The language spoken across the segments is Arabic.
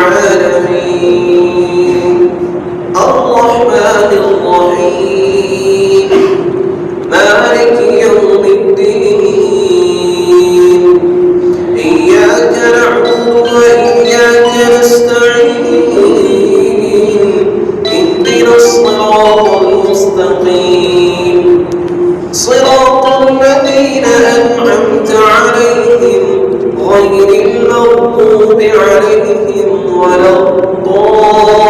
العالمين الرحمن الرحيم مالك يوم الدين إياك نعبد وإياك نستعين اهدنا الصراط المستقيم صراط الذين أنعمت عليهم غير المغضوب عليهم ولا الضالين.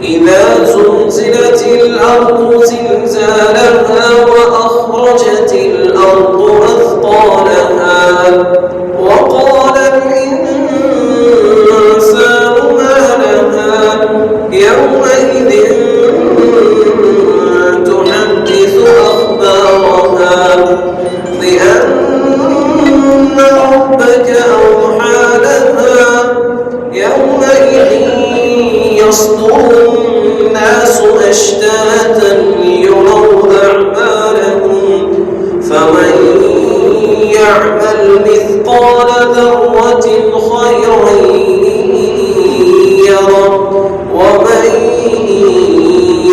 إذا زلزلت الأرض زلزالها وأخرجت الأرض أثقالها وقال الإنسان ما لها يومئذ تحدث أخبارها بأن ربك أوحى لها يومئذ يصدر الناس أشتاتا ليروا أعمالهم فمن يعمل مثقال ذرة خيرا يره ومن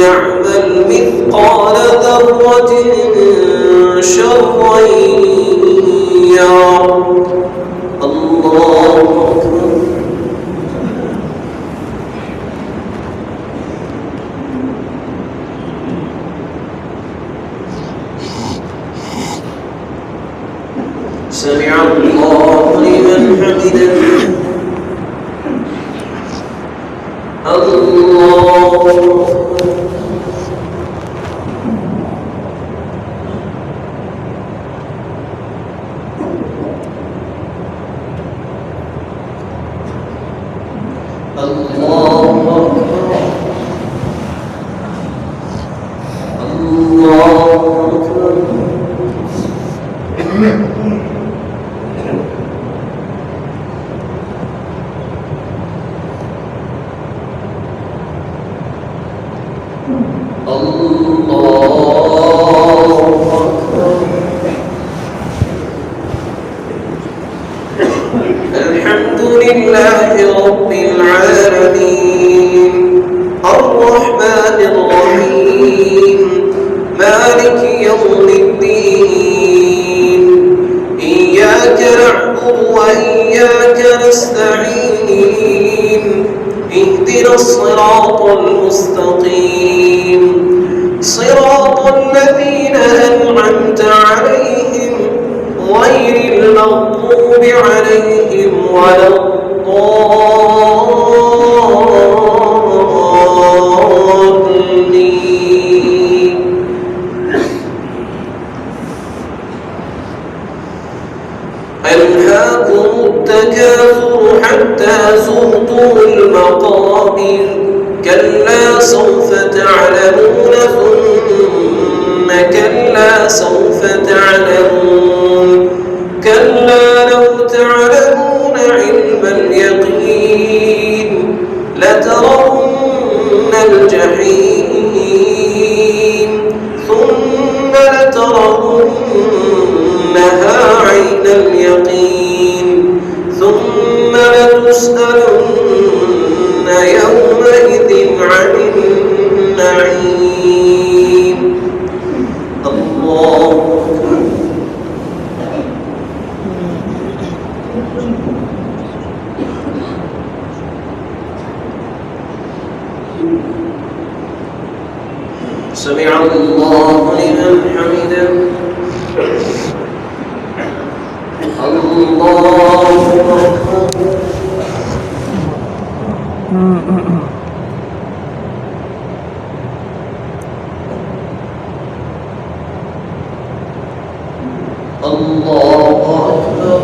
يعمل مثقال ذرة شرا يره. الله أكبر. سمع الله لمن حمده. الله الحمد لله رب العالمين الرحمن الرحيم مالك يوم الدين إياك نعبد وإياك نستعين اهدنا الصراط المستقيم صراط الذين أنعمت عليهم غير المغضوب عليهم ولا الضالين. ألهاكم التكاثر حتى زرتم المقابر كلا سوف تعلمون ثم كلا سوف تعلمون كلا لو تعلمون علم اليقين لترون الجحيم ثم لترونها عين اليقين ثم لتسألن يومئذ عن النعيم. الله سمع الله لمن حمده. الله أكبر.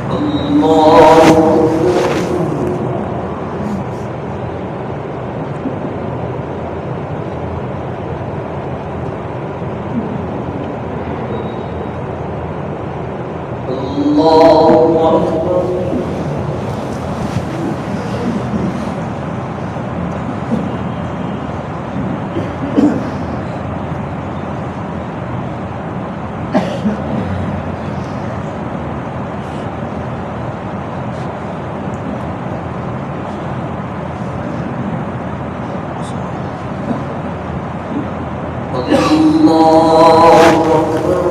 الله أكبر. الله الله أكبر.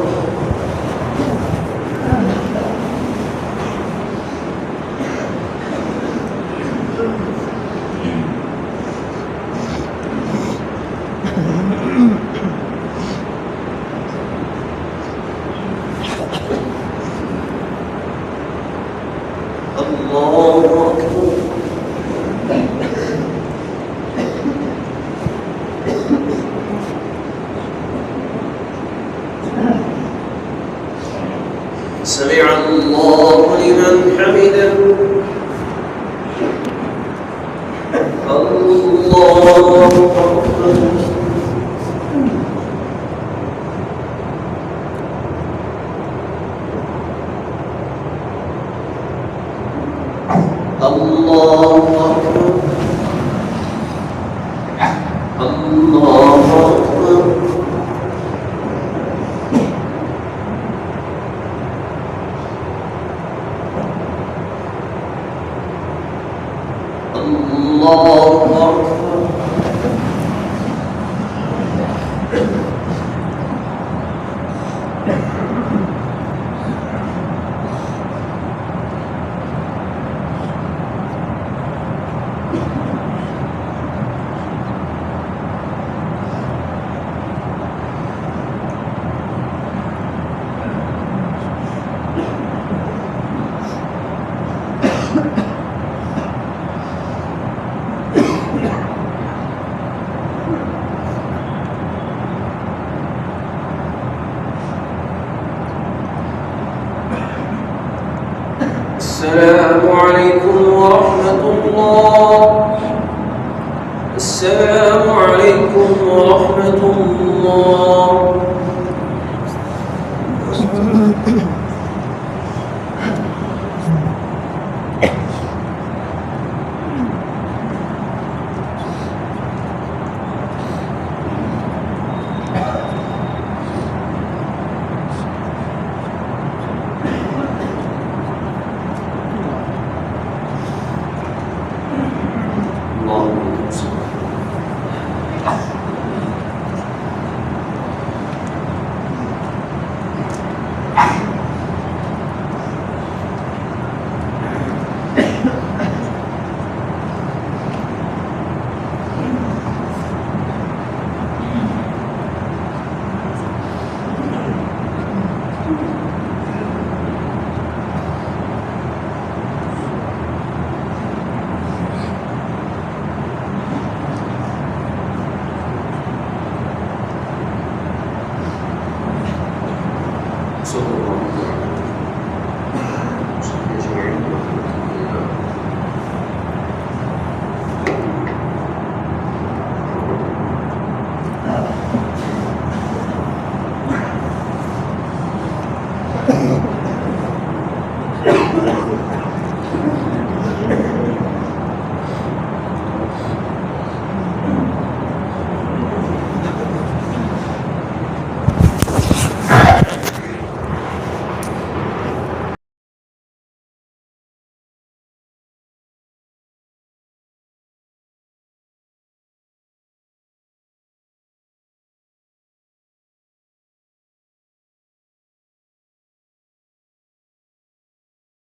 الله أكبر. سمع الله لمن حمده. الله أكبر. الله أكبر. الله أكبر. الله أكبر. السلام عليكم ورحمة الله. السلام عليكم ورحمة الله. صلى الله عليه وسلم.